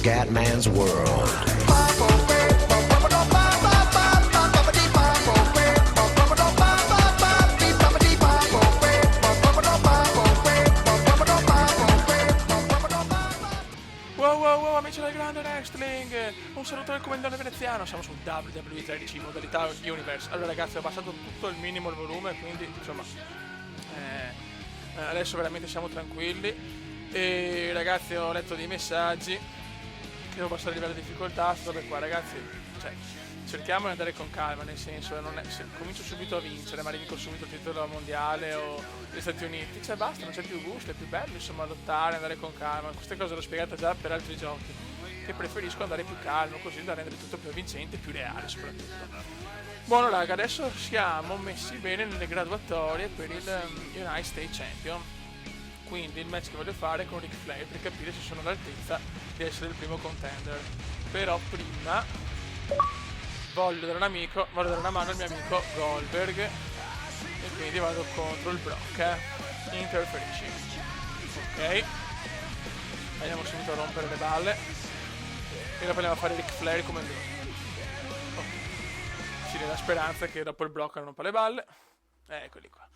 Scatman's World. Wow, amici del grande wrestling, un saluto del comandante veneziano, siamo su WWE 13 modalità Universe. Allora ragazzi, ho abbassato tutto il minimo il volume, quindi insomma adesso veramente siamo tranquilli. E ragazzi, ho letto dei messaggi che devo passare il livello di difficoltà, vabbè qua ragazzi, cioè cerchiamo di andare con calma, nel senso, non è, se comincio subito a vincere, magari vinco subito il titolo mondiale o gli Stati Uniti, cioè basta, non c'è più gusto, è più bello insomma lottare, andare con calma. Queste cose l'ho spiegate già per altri giochi, che preferisco andare più calmo, così da rendere tutto più avvincente e più reale soprattutto. Buono raga, adesso siamo messi bene nelle graduatorie per il United States Champion, quindi il match che voglio fare è con Ric Flair per capire se sono all'altezza di essere il primo contender. Però prima voglio dare una mano al mio amico Goldberg e quindi vado contro il Brock. Interferisci. Ok, andiamo subito a rompere le balle e dopo andiamo a fare Ric Flair come lui. Okay. Ci dà speranza che dopo il Brock non rompa le balle. Eccoli qua.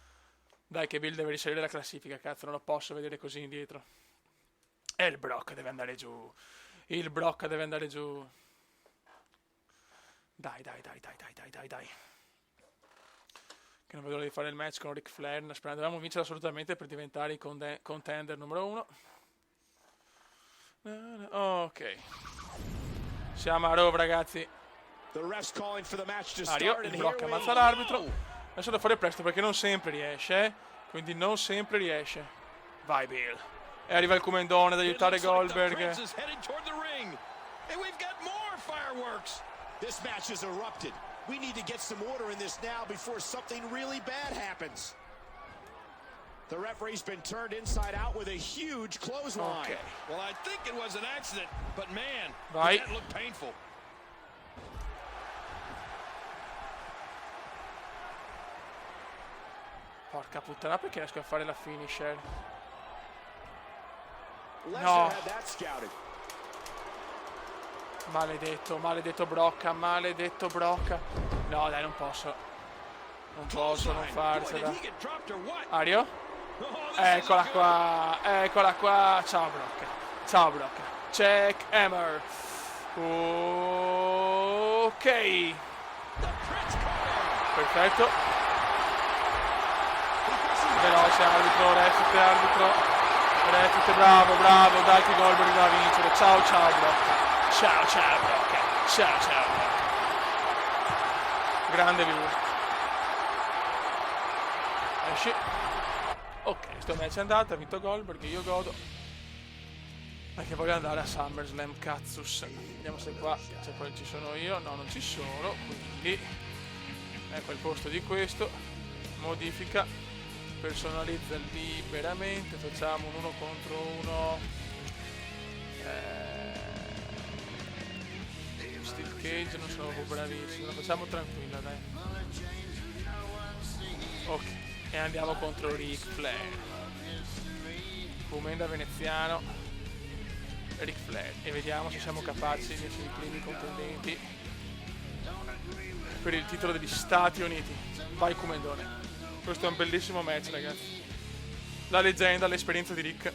Dai che Bill deve risalire la classifica, cazzo, non lo posso vedere così indietro. E il Brock deve andare giù. Il Brock deve andare giù. Dai. Che non vedo l'ora di fare il match con Ric Flair. Dovevamo vincere assolutamente per diventare i contender numero 1. Ok. Siamo a Raw ragazzi. Mario, il Brock ammazza l'arbitro. Adesso devo fare presto perché non sempre riesce, quindi non sempre riesce. Vai Bill. E arriva il comendone ad aiutare Goldberg. This match is erupted. We need to get some order in this now before something really bad happens. The referee's been turned inside out with a huge clothesline. Okay. Well, I think it was an accident, but man, Vai. that looked painful. Porca puttana, perché riesco a fare la finisher? Lesnar had that scouted. Maledetto Brocca. No dai, non posso non farcela. Ario? Eccola qua. Ciao Brocca. Check Hammer. Ok. Perfetto. Veloce arbitro, bravo, dai che Goldberg va a vincere. Ciao Brocca. Ciao Brocca. Grande view. Esci. Ok, sto match è andato, ha vinto Goldberg, io godo. Perché voglio andare a SummerSlam, cazzus. Vediamo se qua, se poi ci sono io. No, non ci sono, quindi ecco il posto di questo. Modifica, personalizza liberamente, facciamo un 1 contro 1. Steel Cage non sono proprio bravissimo, lo facciamo tranquilla dai. Ok, e andiamo contro Ric Flair. Comenda veneziano, Ric Flair, e vediamo se siamo capaci di essere i primi contendenti per il titolo degli Stati Uniti. Vai comendone. Questo è un bellissimo match ragazzi. La leggenda, l'esperienza di Ric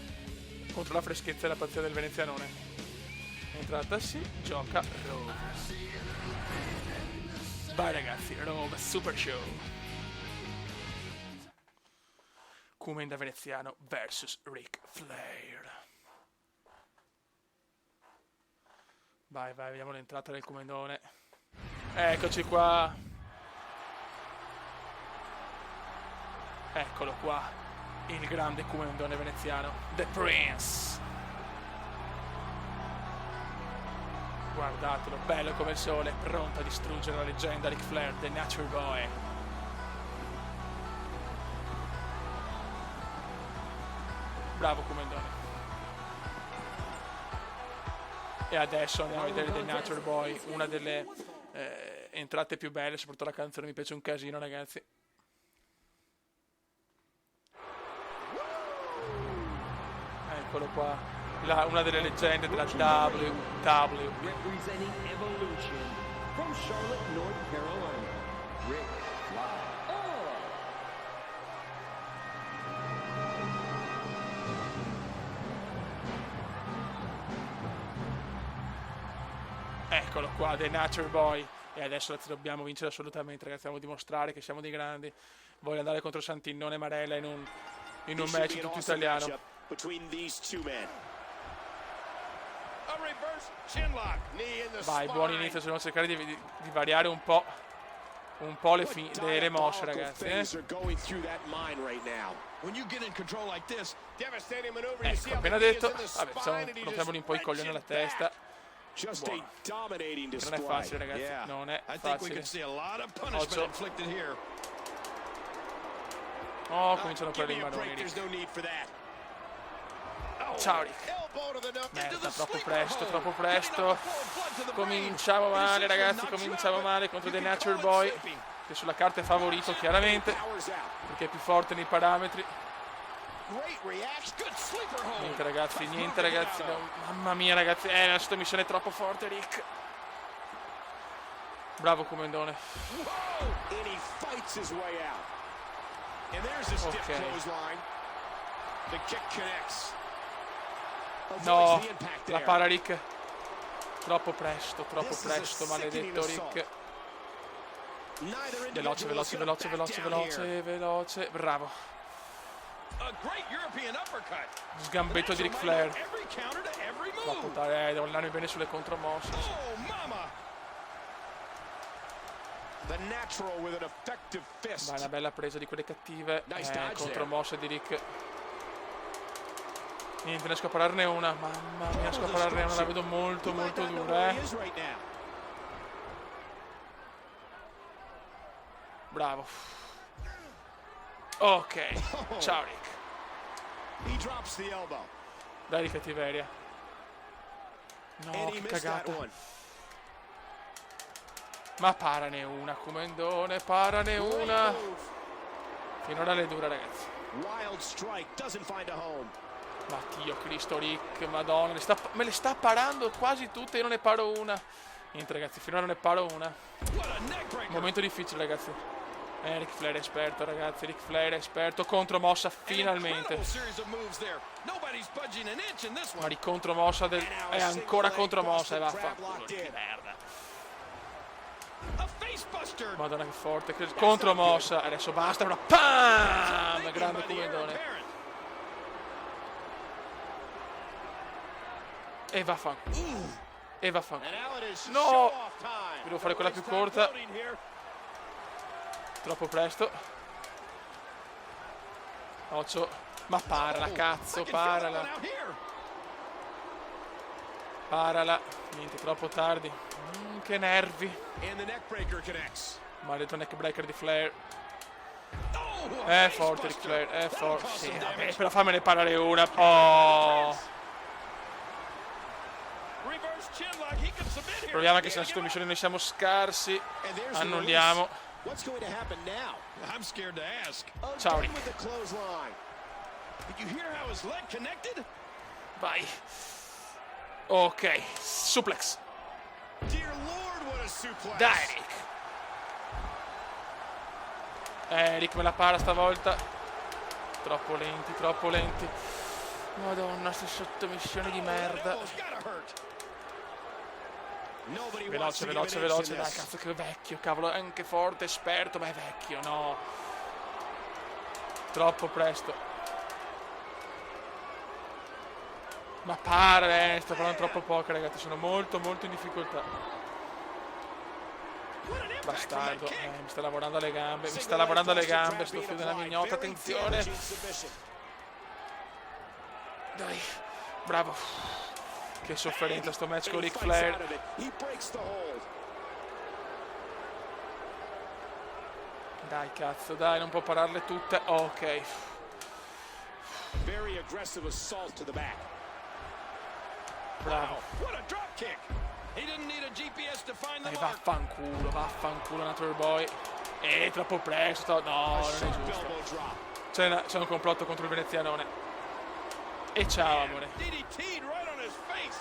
contro la freschezza e la pazzia del venezianone. Entrata si gioca Raw. Vai ragazzi, Raw Super Show. Comenda veneziano vs Ric Flair. Vai, vediamo l'entrata del comendone. Eccoci qua. Eccolo qua, il grande comendone veneziano, The Prince. Guardatelo, bello come il sole, pronto a distruggere la leggenda Ric Flair, The Nature Boy. Bravo comendone. E adesso andiamo a vedere The Nature Boy, una delle entrate più belle, soprattutto la canzone mi piace un casino ragazzi. Eccolo qua. una delle leggende della WWE. Representing Evolution from Charlotte, North Carolina, Ric Flair. Eccolo qua, The Nature Boy. E adesso dobbiamo vincere assolutamente, ragazzi. Dobbiamo dimostrare che siamo dei grandi. Voglio andare contro Santinnone Marella in un match tutto italiano. Between these two men. A reverse chinlock. Knee in the Vai, spine. buon inizio, dobbiamo cercare di variare un po' le mosse, ragazzi. Things are going through that mind right now. When you get in control like this, Devastating maneuver. You see Ecco, how appena the knee detto, is in the vabbè, spine and he rompiamoli un po' i just coglioni alla wrenches testa. back. Just a dominating Che display. non è facile, ragazzi, yeah, non è I think we facile. could see a lot of punishment Occhio. inflicted here. Oh, cominciano Give per i me a break, maroni, there's Rick. no need for that. Oh, Ciao, Rick. elbow to the nose. Merda, troppo presto. Cominciamo male, ragazzi, cominciamo male contro The Nature Boy, che sulla carta è favorito, chiaramente, Powers out. perché è più forte nei parametri. Great reaction. Good sleeper hold. Niente, ragazzi, no, mamma mia, ragazzi, la sottomissione è troppo forte, Rick. Bravo Comendone. And he fights his way out. And there's a stiff Okay. clothesline. The kick connects. Avoids No, the impact la there. para Rick. Troppo presto, This is a maledetto sickening Rick. Neither Veloce, individual is gonna back down here. veloce. Bravo. A great European uppercut. Sgambetto di Ric Flair. Every counter to every Troppo move. tardi, devo allenarmi bene sulle contromosse. Oh, mama. The natural with an effective fist. Vai, una bella presa di quelle cattive. Nice dodge Contromosse di Rick. Niente, ne riesco a pararne una. Mamma mia, riesco a pararne una, la vedo molto He might not know dura, where he is right now. Bravo. Ok, ciao Rick. He drops the elbow. Dai di cattiveria. No, And he che missed that cagata. one. Ma parane una, Comendone, parane Great una. move. Finora le dura, ragazzi. Wild strike doesn't find a home. Ma Dio Cristo, Rick, madonna, me le sta parando quasi tutte, io non ne paro una. Niente, ragazzi, finora non ne paro una. What a neck breaker. Momento difficile, ragazzi. Ric Flair è esperto, ragazzi, Ric Flair è esperto. Contromossa, finalmente. An incredible series of moves there. Nobody's budging an inch in this Ma one. di contromossa è ancora contromossa e vaffanculo, che merda. A face buster. Madonna che forte, che contromossa. Adesso basta, una PAM! Grande Comendone. E vaffanculo. E vaffanculo. And now it is No! show-off time. Devo fare quella più corta. Troppo presto. Occhio. Ma parala, cazzo, parala. Parala. Niente, troppo tardi. Che nervi. And the neck breaker connects. Maledetto neckbreaker di Flair. Oh, È forte Ric Flair, è forte. Sì, vabbè, però fammene parare una. Oh. Reverse chinlock. He can submit here. Proviamo anche se nella sottomissione noi siamo scarsi. And there's the Annulliamo. release. What's going to happen now? I'm scared to ask. Ciao, Again Rick. with the clothesline. Did you hear how his leg connected? Vai. Ok, suplex. Dear Lord, what a suplex. Dai Rick. Rick me la para stavolta. Troppo lenti, troppo lenti. Madonna, sta sottomissione di merda. Elbow's gotta hurt. Nobody wants Veloce, to give veloce, an veloce. inch in Dai, this. cazzo che è vecchio, cavolo. È anche forte, esperto, ma è vecchio, no. Troppo presto. Ma pare, sto parlando troppo poco, ragazzi. Sono molto in difficoltà. What an impact from that Bastardo, kick. mi sta lavorando alle gambe, mi sta Single lavorando alle leg thrust gambe, trap sto being figlio della applied. mignotta, Very attenzione. damaging submission. Dai, bravo. Che sofferenza sto match con And he Ric fights out Flair. of it. He breaks the hold. Dai, cazzo, dai, non può pararle tutte. Ok. Very aggressive assault to the back. Bravo. What a drop kick. He didn't need a GPS to find the Dai, mark. vaffanculo, Nature Boy. Troppo presto. No, A non è sharp giusto. elbow drop. C'è un complotto contro il venezianone. E ciao amore. DDT'd right on his face.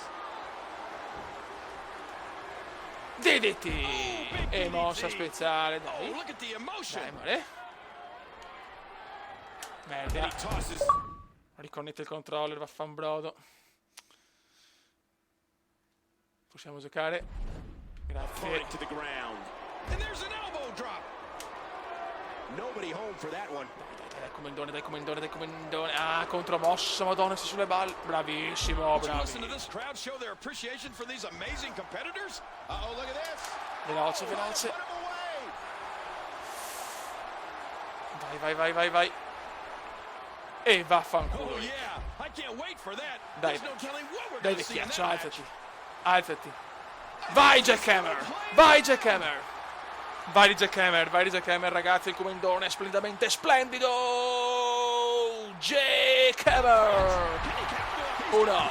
DDT. E mossa speciale, Oh, dai. look at the emotion. Dai amore. Merda. He tosses. Riconnette il controller, vaffanbrodo. Possiamo giocare. Grazie. Falling to the ground. And there's an elbow drop. Nobody home for that one. Dai comandone, dai comandone, dai comandone. Ah, contromossa, madonna, si sulle balle. Bravissimo, Listen to bravi. this crowd show their appreciation for these amazing competitors. Uh-oh, look at this. Veloce, veloce. Put him away. Vai, vai, vai, vai, vai. E vaffanculo. Oh yeah, I can't wait for that. Dai, There's no telling what we're dai going to see in that vecchiaccio, match. alzati. Alzati. Vai Jackhammer. Vai Jackhammer. Vai Jackhammer, vai Jackhammer, ragazzi, il comandone è splendidamente splendido. Jackhammer. Uno.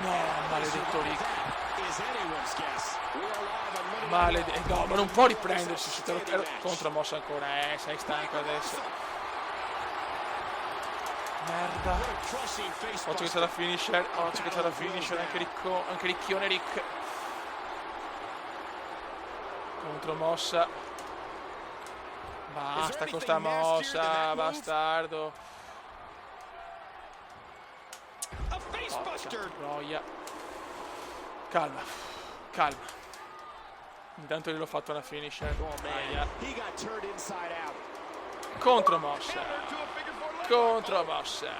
No, maledetto Rick. Is anyone's guess. We are live on Monday Night Maledetto. No, ma non può riprendersi. Se te lo... Contromossa ancora, sei stanco adesso. Merda. Crushing face Occhio che c'è la finisher. Occhio che c'è la finisher. Anche Ricchione Rick. Contromossa. Basta con sta mossa, bastardo. A face buster. Troia. Calma, calma. Intanto gliel'ho fatto una finisher. Aia. He got turned inside out. Contromossa. To a figure four leg. Contromossa.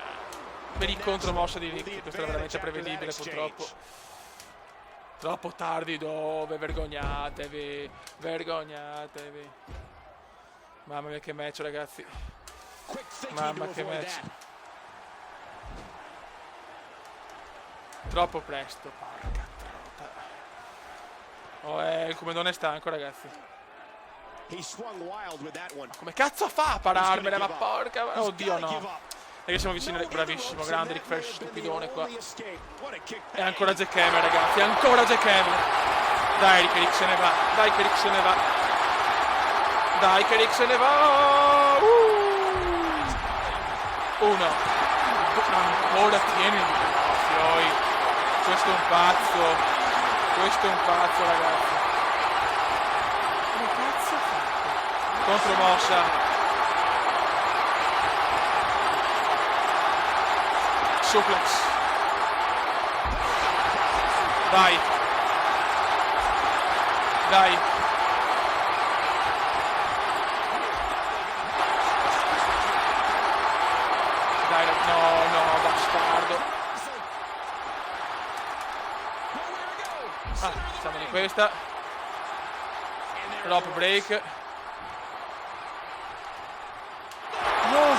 Per il contromossa di Rick. Questo era veramente prevedibile purtroppo. Troppo tardi dove? Vergognatevi. Vergognatevi. Mamma mia che match ragazzi. Quick thinking Mamma to che avoid match. that. Troppo presto. Porca trota. Oh, il comandone è stanco ragazzi. He swung wild with that one. Come cazzo fa a pararmela? Ma He's gonna give up. porca... He's Oddio gotta give no. up. Perché siamo vicini, No bravissimo, interruption. grande Rick That may Flash, have been the stupidone qua. only escape. What a kick E back. ancora Jackhammer ragazzi, ancora Jackhammer. Dai che Rick se ne va, dai che Rick se ne va. Dai che Rick se ne va. Uno. Ancora tieni il fioi. Questo è un pazzo. Questo è un pazzo ragazzi. Come cazzo fa? Contromossa. Suplex. Dai. Dai. Dai, no, bastardo. Ah, siamo di questa. Rope break. No.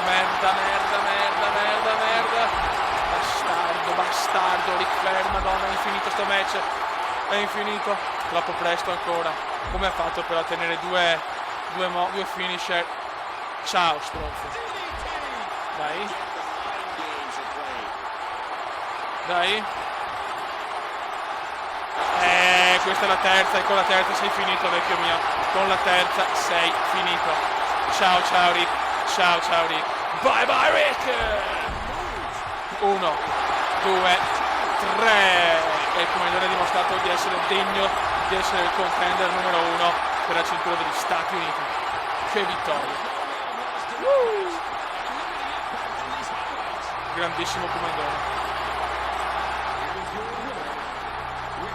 Merda. Bastardo, Ric Flair, madonna, è infinito sto match. È infinito. Troppo presto ancora. Come ha fatto per ottenere due finisher? Ciao, stronzo. Dai. Dai. Questa è la terza, e con la terza sei finito, vecchio mio. Con la terza sei finito. Ciao Rick. Ciao Rick. Bye bye Rick. 1, 2, 3. E il comandante ha dimostrato di essere degno di essere il contender numero 1 per la cintura degli Stati Uniti. Che vittoria. Grandissimo comandante.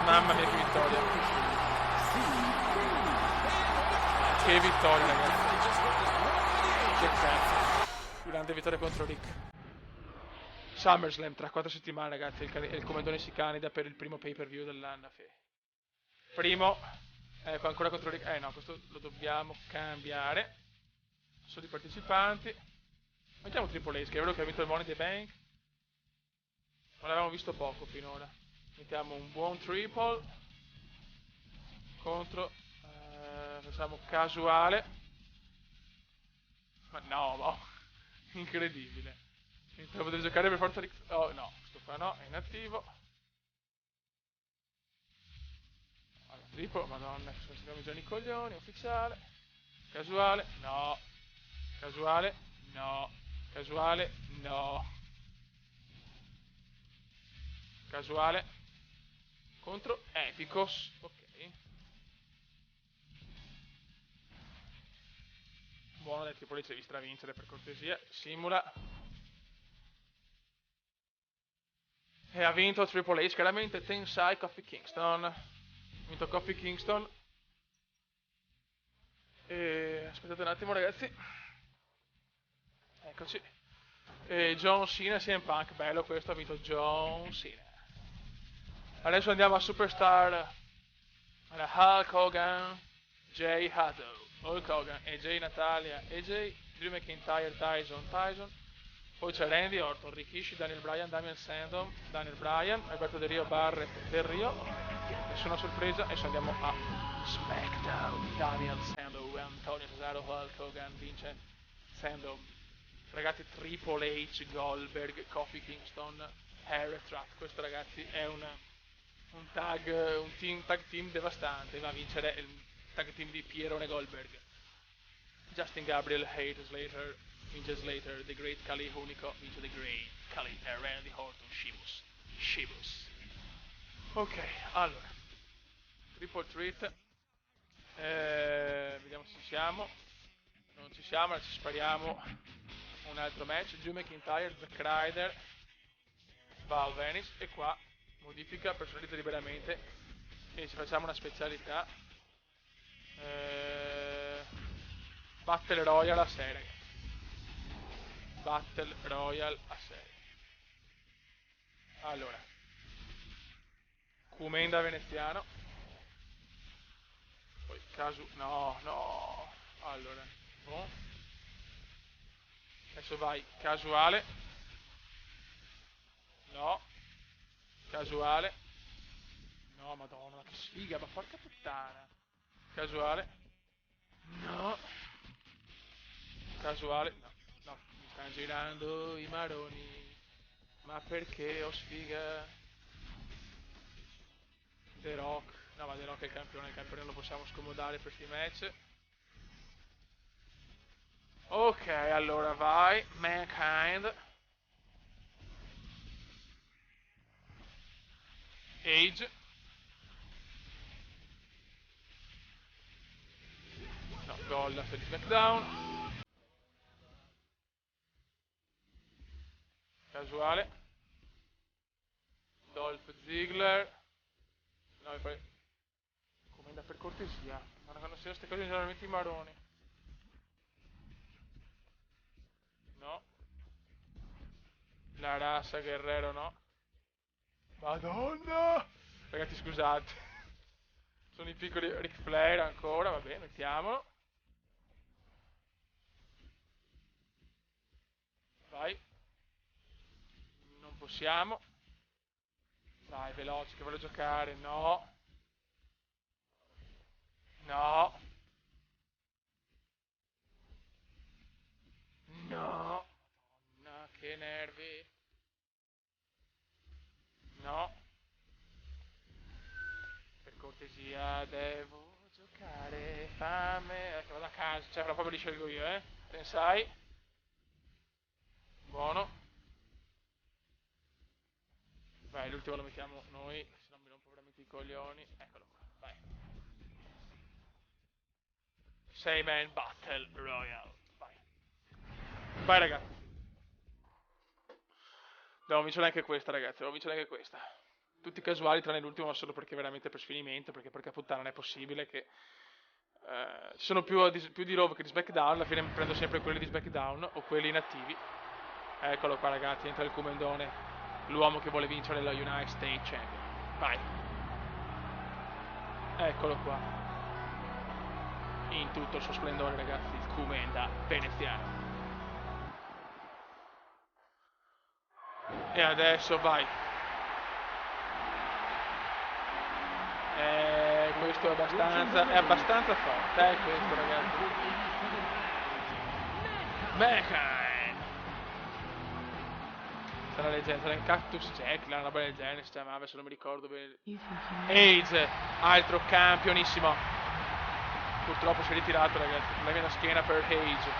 Mamma mia che vittoria. Che vittoria ragazzi. Che cazzo. Grande vittoria contro Rick. SummerSlam tra 4 settimane ragazzi. Il comandone si candida per il primo pay per view dell'anno. Primo. Ancora contro Rick. No, questo lo dobbiamo cambiare. Sono i partecipanti. Mettiamo Triple H, che è vero che ha vinto il Money in the Bank. Non l'avevamo visto poco finora. Mettiamo un buon triple contro facciamo casuale, ma no, incredibile. Devo giocare per forza di... Oh no, questo qua no, è inattivo. Allora, triple, madonna, stiamo già i coglioni, ufficiale. Casuale, no. Casuale, no. Casuale, no. Casuale contro Epicos. Ok. Buono dai Triple H, devi stravincere per cortesia. Simula. E ha vinto Triple H, chiaramente Tensai Kofi Kingston. Ha vinto Kofi Kingston. E aspettate un attimo ragazzi. Eccoci. E John Cena, CM Punk, bello questo, ha vinto John Cena. Adesso andiamo a Superstar. Hulk Hogan, Jay Hato, Hulk Hogan, AJ Natalia, AJ, Drew McIntyre, Tyson. Poi c'è Randy Orton, Rikishi, Daniel Bryan, Damian Sandow, Daniel Bryan, Alberto Del Rio, Barrett Del Rio. Nessuna sorpresa. Adesso andiamo a SmackDown. Daniel Sandow, Antonio Cesaro, Hulk Hogan, vince Sandow. Ragazzi, Triple H, Goldberg, Kofi Kingston, Harry Truck. Questo ragazzi è un tag team devastante. Va a vincere il tag team di Pierone Goldberg. Justin Gabriel, Heath Slater, vince Slater. The Great Khali Unico, vince The Great Khali. E Randy Orton, Sheamus. Ok, allora Triple Threat. Vediamo se ci siamo. Non ci siamo, adesso spariamo un altro match. Drew McIntyre, Zack Ryder, Val Venis. E qua modifica, personalizza liberamente. E ci facciamo una specialità. Battle Royale a serie. Battle Royale a serie. Allora, Kumenda veneziano. Poi Casu. No. Allora, boh. Adesso vai casuale. No. Casuale. No, madonna, che sfiga, ma porca puttana. Casuale. No. Casuale. No, mi stanno girando i maroni. Ma perché ho sfiga? The Rock. No, ma The Rock è il campione lo possiamo scomodare per questi match. Ok, allora vai. Mankind. Age. No, Goldust di SmackDown. Casuale. Dolph Ziggler. No, poi comanda per cortesia. Ma non siano queste cose generalmente i maroni. No. La razza Guerrero no. Madonna! Ragazzi scusate. Sono i piccoli Ric Flair ancora, va bene, mettiamolo. Vai. Non possiamo. Vai, veloce, che voglio giocare. No. No. No. No, che nervi. No. Per cortesia, devo giocare. Fame. Ecco, vado a casa. Cioè, proprio li scelgo io, Pensai. Buono. Vai, l'ultimo lo mettiamo noi, se no mi rompo veramente i coglioni. Eccolo qua, vai. 6-man Battle Royale. Vai. Vai ragazzi. Devo vincere anche questa ragazzi, Tutti casuali tranne l'ultimo, ma solo perché veramente per sfinimento, perché porca puttana non è possibile che... ci sono più di Raw che di SmackDown, alla fine prendo sempre quelli di SmackDown o quelli inattivi. Eccolo qua ragazzi, entra il Comendone, l'uomo che vuole vincere la United States Champion. Vai. Eccolo qua. In tutto il suo splendore ragazzi, il Kumenda veneziano. E adesso vai. Questo è abbastanza forte, questo ragazzi. Mankind. Sarà leggenda, sarà in Cactus Jack, la roba del genere si chiamava, se non mi ricordo bene. Age, altro campionissimo. Purtroppo si è ritirato ragazzi, problemi alla schiena per Age.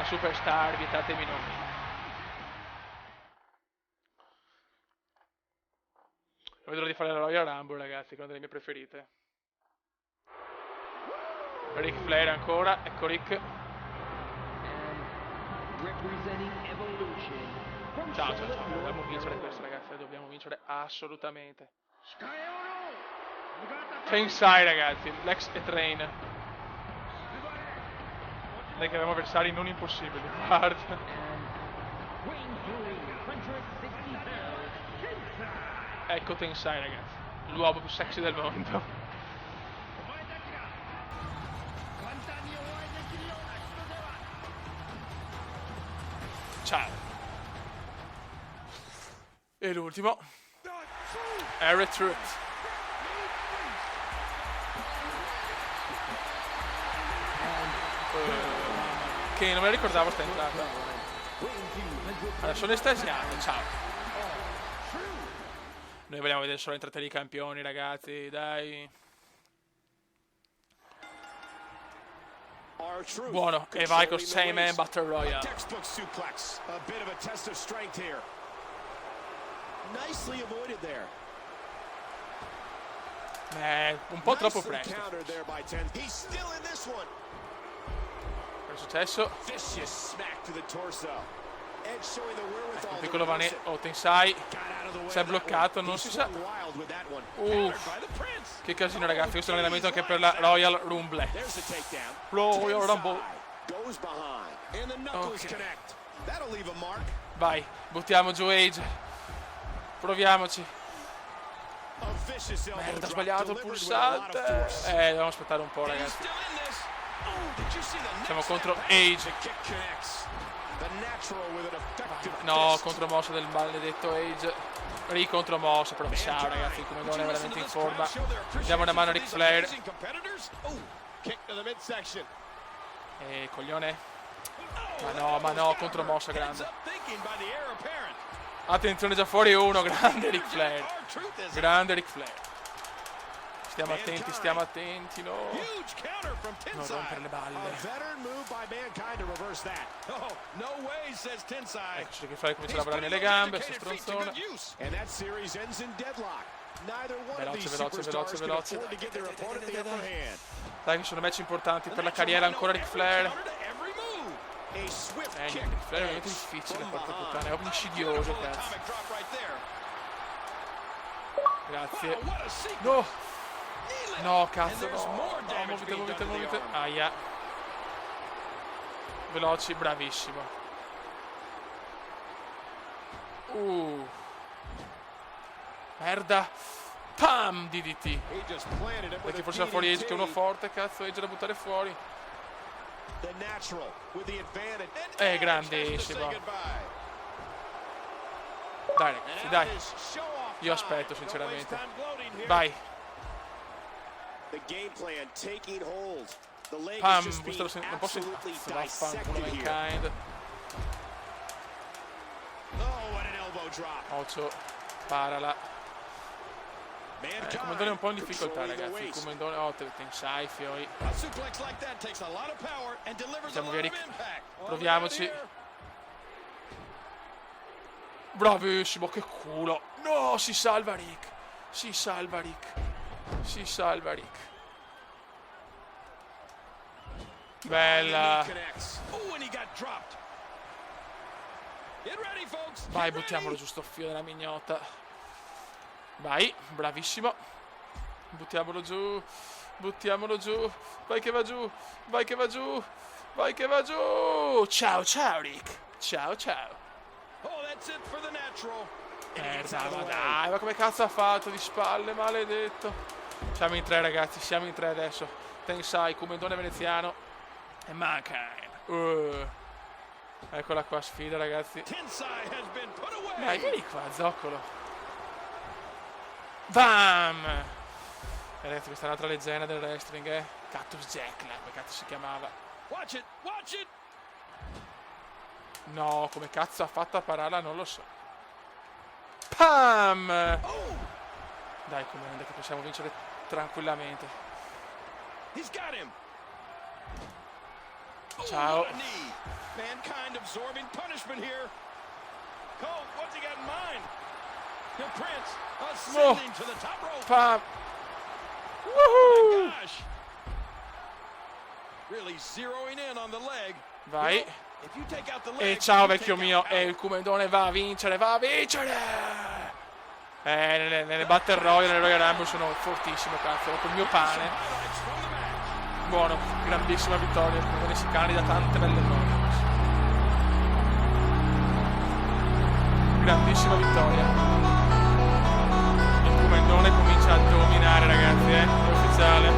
La superstar, vietatemi nomi. Non vedo di fare la Royal Rumble, ragazzi, che è una delle mie preferite. Ric Flair ancora, ecco Rick. And representing Evolution from Ciao, Charlotte, dobbiamo North vincere Carolina. questo, ragazzi, dobbiamo vincere assolutamente. Tensai, ragazzi, Lex e Train. Dai che abbiamo avversari non impossibili, guarda. And weighing 360 pounds, Tensai. Ecco Tensai, ragazzi, l'uomo più sexy del mondo. Ciao. E l'ultimo. R-Truth. Che non me la ricordavo sta entrata. Allora, sono estasiato, ciao. Noi vogliamo vedere solo entrate di campioni, ragazzi, dai. R-Truth Buono, e vai col controlling 6-man the Battle waist. A Royale. textbook suplex. A bit of a test of strength here. Nicely avoided there. Un po' troppo Nicely presto. countered there by 10. He's still in this one. Cosa è successo? Vicious smack to the torso. Edge showing the wherewithal Un to piccolo reverse Vane it. o Tensai. Got out of the way Si è of that bloccato, one. non He si sa. swung wild with that one. Uff, By the Prince. che casino, ragazzi. Questo è un allenamento anche per la Royal Rumble. There's the takedown. Royal Rumble. Tensai goes behind. And the knuckles Ok. connect. That'll leave a mark. Vai, buttiamo giù Age. Proviamoci. A vicious elbow Merda, ho drop sbagliato il delivered with a lot of pulsante. force. Dobbiamo aspettare un po', And he's ragazzi. still in this. Oh, did you see the neck Siamo snap contro back? Age. The kick connects. The natural with an effective No, fist. contromossa del maledetto Age. Ricontromossa, però ciao, ragazzi. Come non è veramente in forma. Diamo una mano a Ric Flair. Kick to the midsection. Coglione. Ma no, contromossa grande. Attenzione, già fuori uno. Grande Ric Flair. Grande Ric Flair. Stiamo attenti, no. Non rompere le A balle. veteran move by Mankind to reverse that. Oh, no way, says Tensai. Eccoci che Flair comincia a lavorare nelle gambe, sto stronzone. And that series ends in deadlock. Neither one of these Veloce, superstars can veloce. afford to give their opponent the upper hand. Dai che sono match importanti per la carriera ancora Ric Flair. A swift kick. Ric Flair è veramente difficile, porca puttana, è insidioso, cazzo. Grazie. No! No, cazzo, no. No, muovite. Aia. Veloci, bravissimo. Merda. Pam! DDT. He just planted it with Perché a forse era fuori Edge che è uno DDT. forte, cazzo, Edge da buttare fuori. The natural with the advantage. Grandissimo. Dai, ragazzi, dai. Io aspetto, sinceramente. Vai. The game plan taking hold. The leg is Pam, just being non posso absolutely vaffanculo dissected here. Mankind. Oh, what an elbow drop. Occhio, parala. Mankind Comandone è un po' in difficoltà, controlling the ragazzi. waist. Comandone, oh, Tensai, fioi. A suplex like that takes a lot of power and delivers a Andiamo lot via, of Rick. impact. Proviamoci. Bravissimo, che culo. No, si salva Rick. Si salva Rick. Bella. Oh, and he got dropped. Get ready, folks. Vai, Get buttiamolo ready. giù sto fio della mignotta. Vai, bravissimo. Buttiamolo giù. Vai che va giù. Ciao Rick. Ciao. Oh, that's it for the natural. Merda, ma dai, ma come cazzo ha fatto di spalle, maledetto. Siamo in tre, ragazzi, siamo in tre adesso. Tensai, Comandone veneziano e Mankind. Eccola qua, sfida, ragazzi. Tensai has been put away. Dai, vieni qua, zoccolo. Bam! Ragazzi, questa è un'altra leggenda del wrestling, Cactus Jack, come cazzo si chiamava. Watch it. No, come cazzo ha fatto a pararla, non lo so. Pam! Dai, Commander, che possiamo vincere tranquillamente. He's got him. Ciao. What a knee. Mankind absorbing punishment here. Cole, what's he got in mind? The Prince ascending to the top rope. Pam. Oh Woohoo! my gosh. Really zeroing in on the leg. Vai. You know, if you take out the leg, E ciao you vecchio take mio. out E il Kumendone va a vincere, va a vincere. Nelle Battle Royale, nelle Royal Rumble sono fortissimo, cazzo. Dopo il mio pane. highlights from the match. Buono, grandissima vittoria. Il Kumendone si candida tante belle cose. Grandissima vittoria. Il Kumendone comincia a dominare, ragazzi, è ufficiale.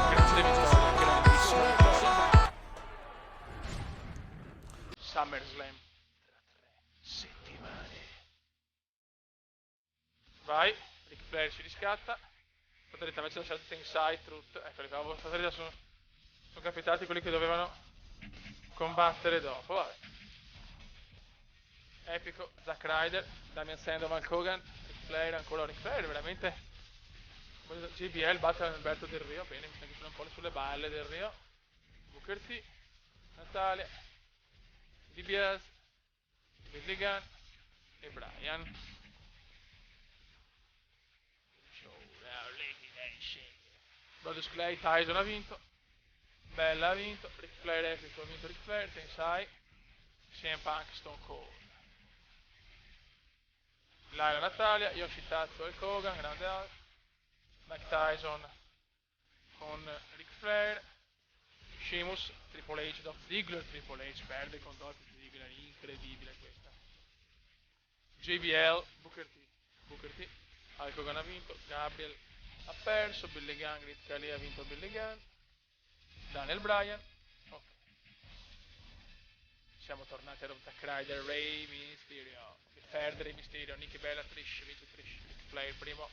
Grande vittoria, grandissima vittoria. SummerSlam. Settimane. Vai, Ric Flair si riscatta. Fatalità invece lasciato Tensai, Truth. Eccoli qua, fatalità sono capitati quelli che dovevano combattere dopo, vabbè. Epico, Zack Ryder, Damian Sandow, Hulk Hogan, Ric Flair, ancora Ric Flair, veramente. JBL batte Alberto Del Rio, bene, mi sa che sono un po' sulle balle Del Rio. Booker T, Natalia, DiBiase, Billy Gunn e Brian. Brodus Clay, Tyson ha vinto, Bella ha vinto, Ric Flair Epico ha vinto Ric Flair, Tensai, CM Punk, Stone Cold. Laila Natalia, Yoshitatsu Hulk Hogan, grande Hulk, Mike Tyson con Ric Flair, Sheamus, Triple H, Dolph Ziggler, Triple H perde con Dolph Ziggler, incredibile questa. JBL, Booker T, Hulk Hogan ha vinto, Gabriel ha perso, Billy Gunn, Great Khali ha vinto Billy Gunn, Daniel Bryan, ok. Siamo tornati a Zack Ryder, Rey Mysterio, perde Rey Mysterio, Nikki Bella, Trish, vince Trish, Ric Flair primo,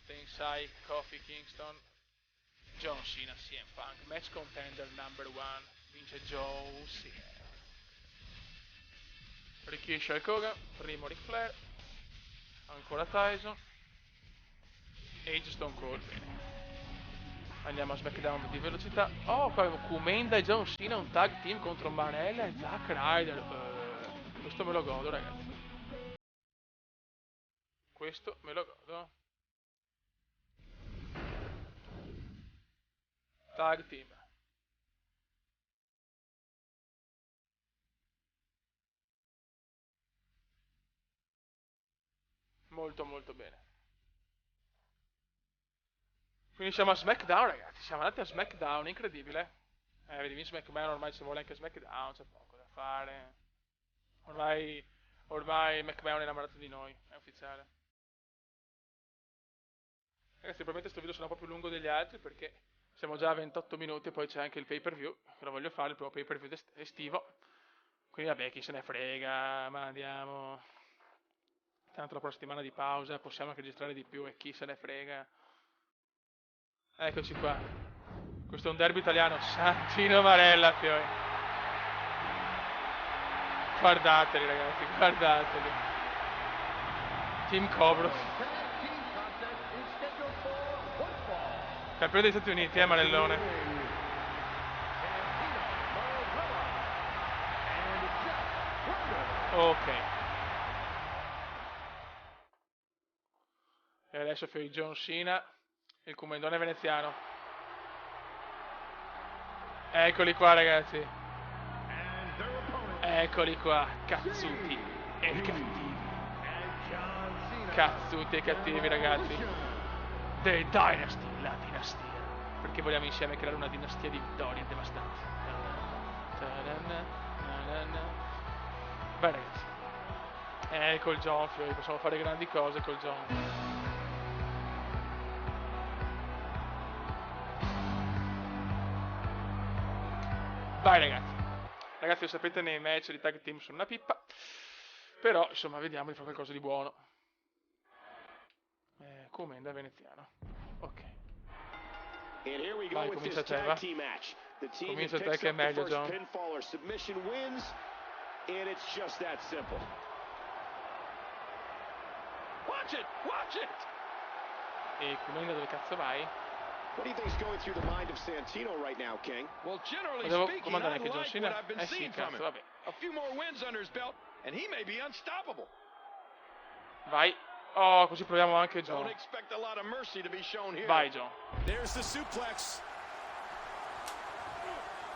Tensai, Kofi Kingston, John Cena, CM Punk, match contender number 1, vince Joe Cena. Rikishi Hulk Hogan, primo Ric Flair, ancora Tyson, Age Stone Cold, bene. Andiamo a SmackDown di velocità. Oh, qua Kumenda e John Cena, un tag team contro Manella e Zack Ryder. Questo me lo godo, ragazzi. Questo me lo godo. Tag team. Molto molto bene. Quindi siamo a SmackDown, ragazzi. Siamo andati a SmackDown, incredibile. Vedi, Vince McMahon ormai se vuole anche SmackDown, c'è poco da fare. Ormai McMahon è innamorato di noi, è ufficiale. Ragazzi, probabilmente questo video sarà un po' più lungo degli altri perché siamo già a 28 minuti e poi c'è anche il pay per view, che lo voglio fare, il primo pay per view estivo. Quindi vabbè, chi se ne frega, ma andiamo. Tanto la prossima settimana di pausa, possiamo anche registrare di più e chi se ne frega. Eccoci qua. Questo è un derby italiano, Santino Marella, Fiori. Guardateli ragazzi, guardateli. Team Cobro. Campione degli Stati Uniti, Marellone. Ok. E adesso Fiori John Cena, il Kumendone veneziano. Eccoli qua ragazzi. Eccoli qua, cazzuti e cattivi. Cazzuti e cattivi ragazzi. The Dynasty, la dinastia. Perché vogliamo insieme creare una dinastia di vittorie devastanti. Beh ragazzi. Col John Fiori, possiamo fare grandi cose col John. Vai ragazzi. Ragazzi, lo sapete, nei match di tag team sono una pippa. Però, insomma, vediamo di fare qualcosa di buono. Come da veneziano. Ok. Vai, comincia te, va. Comincia te che è meglio, John. Watch it, watch it. E Kumenda dove cazzo vai? What do you think is going through the mind of Santino right now, King? Well, generally Devo speaking, comandare I anche John like Cena? what I've been Sì, seeing from cazzo, him. vabbè. A few more wins under his belt, and he may be unstoppable. Vai. Oh, così proviamo anche Don't John. expect a lot of mercy to be shown here. Vai John. There's the suplex.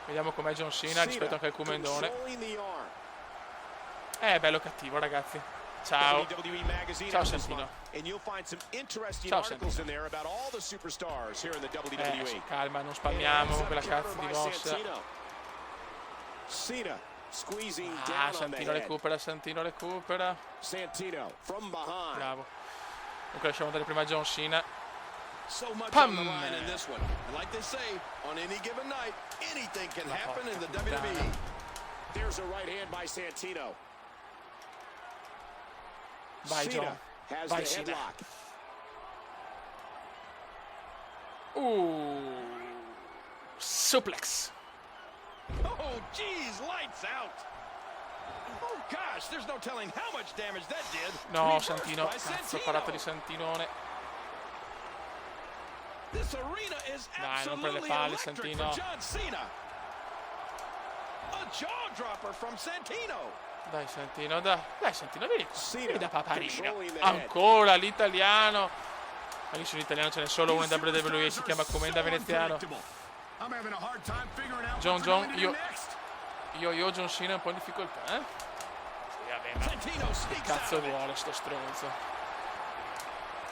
Vediamo com'è John Cena rispetto anche al Kumendone. Controlling the arm. È bello cattivo, ragazzi. Ciao. WWE Magazine Ciao, out this Santino. month, and you'll find some interesting Ciao, articles Santino. in there about all the superstars here in the WWE. Calma, non spammiamo quella cazzo di mossa. Cena squeezing Ah, down on the Santino head. recupera, Santino recupera. Santino from behind. Bravo. Comunque lasciamo andare prima John Cena. So much Pam. on the line in this one. And like they say, on any given night, anything can happen in the puttana. WWE. There's a right hand by Santino. Vai Cena John. has Vai the Cena. headlock. Suplex. Oh, geez, lights out. Oh, gosh, there's no telling how much damage that did. No, Reversed Santino. by Cazzo, Santino. parato di Santinone. This arena is Dai, non prende absolutely palle, electric Santino. for John Cena. A jaw dropper from Santino. Dai Santino, dai. Dai Santino, vieni qua. Cena Vieni da Paparino. controlling the head. Ancora l'italiano. Ma lì sull'italiano ce n'è solo uno in WWE, si chiama Comenda Veneziano. John, io John Cena un po' in difficoltà, eh? Sì, vabbè, ma Santino che sneaks cazzo out. vuole sto stronzo?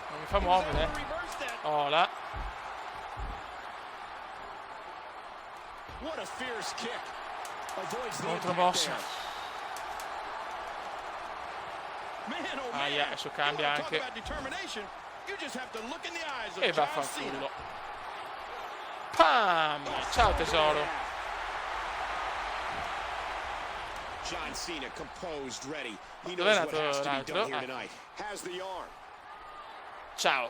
Non mi fa muovere, eh? Reverse that. Oh, là. What a fierce kick. Avoids the impact Contromossa. there. Man, oh man. Aia, adesso cambia You wanna anche. talk about determination? You just have to look in the eyes of E John vaffanculo. Cena. Pam! Ciao tesoro. John Cena composed, ready. He Dov'è knows what nato has to be l'altro? done here Ah. tonight. Has the arm. Ciao.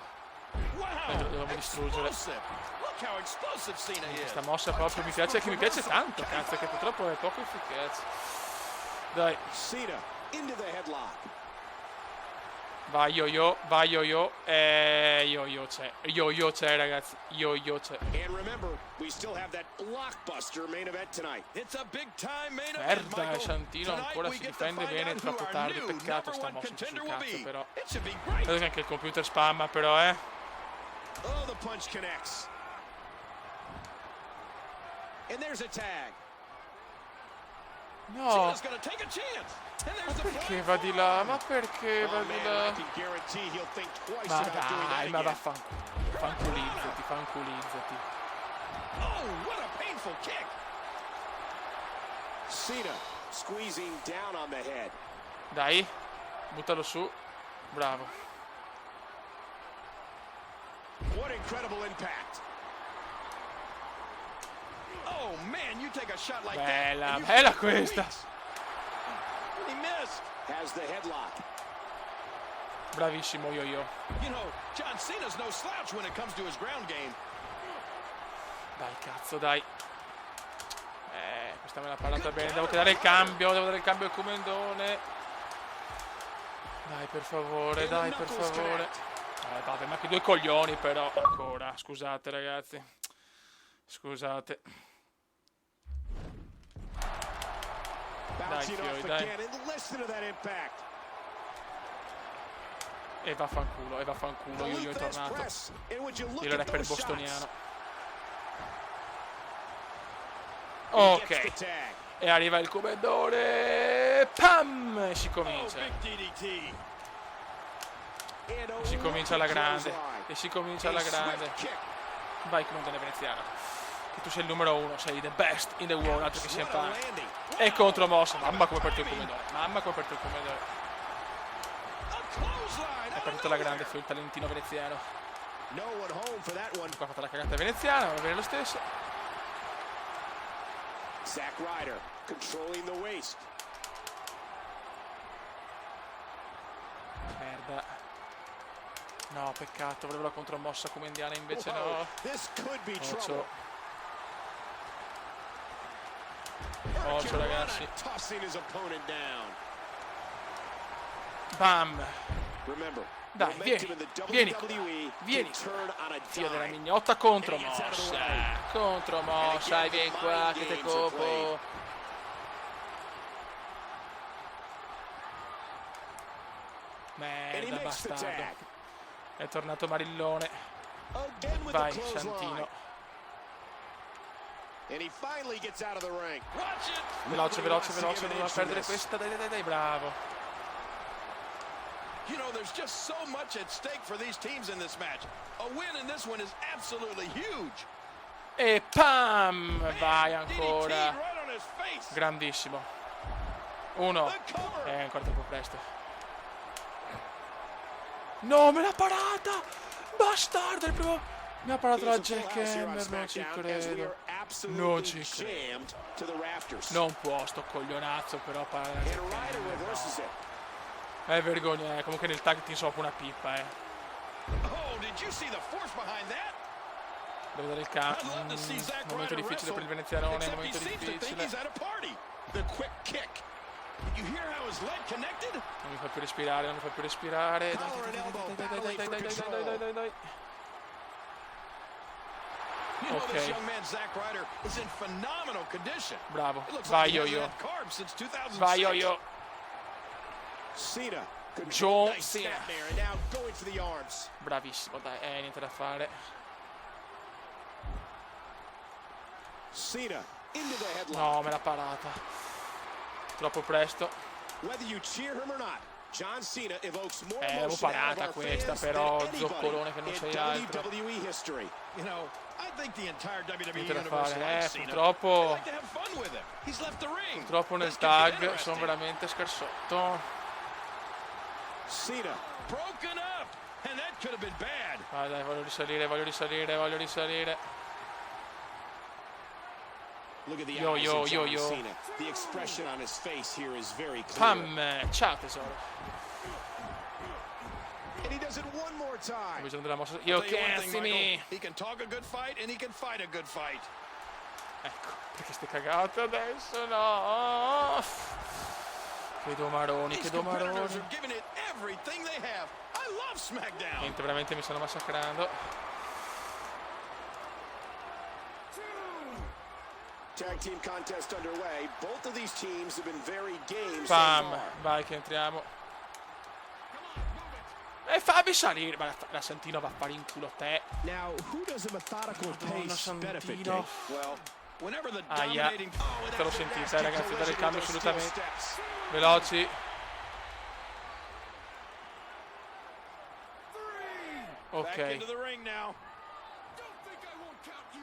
Wow. Devo distruggere. Explosive. Look how explosive Cena is. Questa mossa proprio mi piace, che mi piace tanto, cazzo, che purtroppo è poco efficace. Dai, Cena into the headlock. vai yo-yo, vai yo-yo. Yo-yo c'è. Yo-yo c'è, ragazzi. Yo-yo c'è. And remember, we still have that blockbuster main event tonight. It's a big time main event, Merda, Michael. Santino Tonight ancora we si get to difende find bene, out troppo who our tardi, new peccato number sta one mossa sul contender will cazzo, be. però. It should be great. Vedo che anche il computer spamma, però, eh. Oh, the punch connects. And there's a tag. No, Cena's gonna take a chance. And ma there's the perché flag. va di là? Ma perché va Oh, di man, là? I can guarantee he'll think twice Ma about doing that dai, ma again. vaffanculo. Fanculizzati, fanculizzati. Oh, what a painful kick. Cena squeezing down on the head. Dai, buttalo su. Bravo. What incredible impact. Oh man, you take a shot like Bella, that. and you bella feel for questa. weeks. He missed. Has the headlock. Bravissimo yo-yo. You know, John Cena's no slouch when it comes to his ground game. Dai, cazzo, dai. Questa me l'ha parlata bene. Devo dare il cambio al Comendone. Dai, per favore, dai, per favore. Vabbè, ma che due coglioni, però. Ancora, scusate, ragazzi. Scusate. Bouncing Fiori, off dai. again and listen to that impact. E vaffanculo, yo-yo è Luthez tornato. press. And would you look Il at rapper those shots? bostoniano. He gets the Ok, tag. e arriva il Comendone. Pam! E si Oh, comincia. big DDT. And a Si comincia alla wicked grande. clothesline. E si comincia A alla swift grande. kick. Vai Comendone veneziano. Che tu sei il numero uno, sei the best in the world, altro che sia What a pane. landing. E contromossa, mamma come partito il Comendone. Mamma come partito il Comendone. A clothesline. È partito la grande, fu il talentino veneziano. No one home for that one. Qua ha fatto la cagata veneziana, va bene lo stesso. Zack Ryder controlling the waist. Merda. No, peccato, volevo la contromossa comendiana, invece Whoa, no. this could be Occhio. trouble. Occhio, ragazzi. Tossing his opponent down. Bam. Remember, Dai, vieni, figlio della mignotta, contromossa, e vieni qua che te copo. Merda, bastardo. È tornato Marillone. Vai, Santino. Veloce, doveva perdere questa, dai, bravo. You know, there's just so much at stake for these teams in this match. A win in this one is absolutely huge. E pam! Vai ancora. Grandissimo. Uno. Ancora troppo presto. No, me l'ha parata! Bastardo, il primo... Mi ha parato la Jackhammer, non ci credo. Non ci credo. Non può, sto coglionazzo, però parare la Jackhammer. È vergogna, comunque nel tag team sopra una pippa, Oh, did you see the force behind that? Devo dare il cambio. Momento difficile per il venezianone, momento difficile. Non mi fa più respirare, Dai. Ok. Bravo. Vai yo-yo. John Cena. Bravissimo, dai, niente da fare. No, me l'ha parata. Troppo presto. L'avevo parata questa, però zoccolone che non c'è altro. Niente da fare, purtroppo nel tag sono veramente scarsotto. Vai, dai, voglio risalire. Yo. Pam! Ciao tesoro. Ho bisogno della mossa. You can't see me. Ecco, perché stai cagate adesso? No. Che domaroni. Niente, veramente mi stanno massacrando. Pam, vai che entriamo. E fammi salire. Ma la Santino va a fare in culo te. Madonna Santino. Aia. Te lo sentite, ragazzi, dare il cambio assolutamente. Veloci. Ok.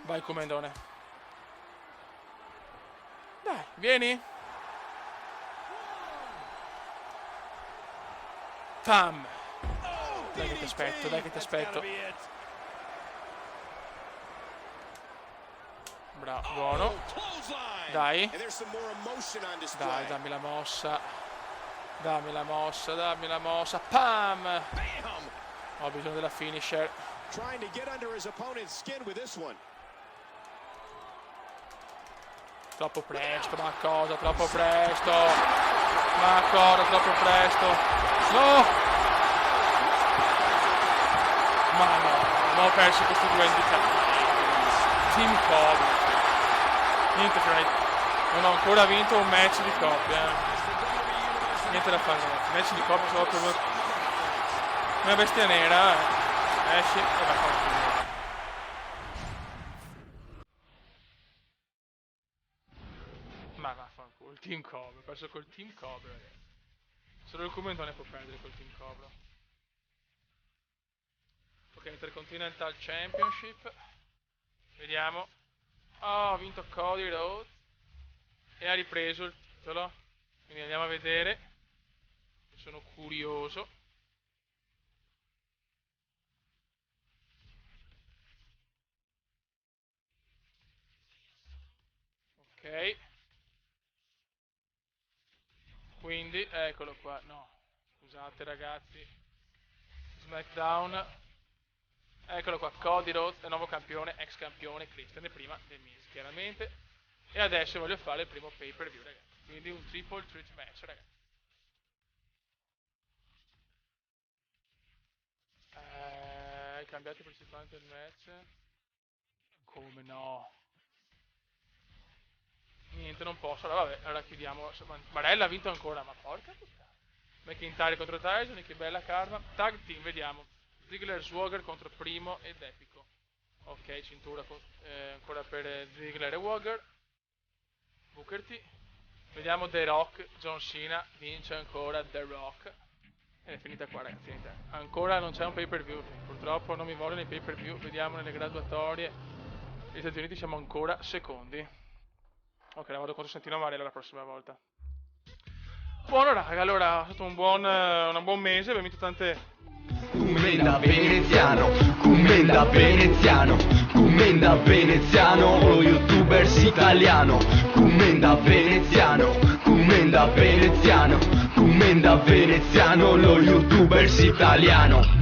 Vai comandone. Dai, vieni. Pam. Dai che ti aspetto. Bravo, buono. Dai, dammi la mossa. Pam. Ho bisogno della finisher. Troppo presto, ma cosa? Troppo presto. No! Ma no, ho perso questi due handicap. Team Cobra. Niente, Fred. Non ho ancora vinto un match di coppia. Niente da fare, ragazzi. Match di coppia solo per una bestia nera. Esci e va a fare. Ma vaffanculo, il Team Cobra. Ho perso col Team Cobra, ragazzi. Solo il commentone può perdere col Team Cobra. Ok, Intercontinental Championship. Vediamo. Ha vinto Cody Rhodes e ha ripreso il titolo. Quindi andiamo a vedere. Sono curioso. Ok. Quindi, eccolo qua. No, scusate ragazzi. SmackDown. Eccolo qua, Cody Rhodes, il nuovo campione, ex campione, Christian, e prima The Miz, chiaramente. E adesso voglio fare il primo pay per view, ragazzi. Quindi un triple threat match, ragazzi. cambiato i partecipanti del match. Come no? Niente, non posso. Allora chiudiamo. Barella ha vinto ancora, ma porca puttana. McIntyre contro Tyson, che bella karma. Tag team, vediamo. Ziggler Swagger contro Primo ed Epico. Ok, cintura ancora per Ziggler e Swagger. Booker T. Vediamo The Rock, John Cena, vince ancora The Rock. Ed è finita qua, ragazzi, finita. Ancora non c'è un pay per view, purtroppo non mi vogliono i pay per view. Vediamo nelle graduatorie. Negli Stati Uniti siamo ancora secondi. Ok, la vado contro Santino Marella la prossima volta. Buono raga, allora è stato un buon mese, abbiamo vinto tante... Commenda veneziano, commenda veneziano, commenda veneziano, lo youtubers italiano. Commenda veneziano, commenda veneziano, commenda veneziano, lo youtubers italiano.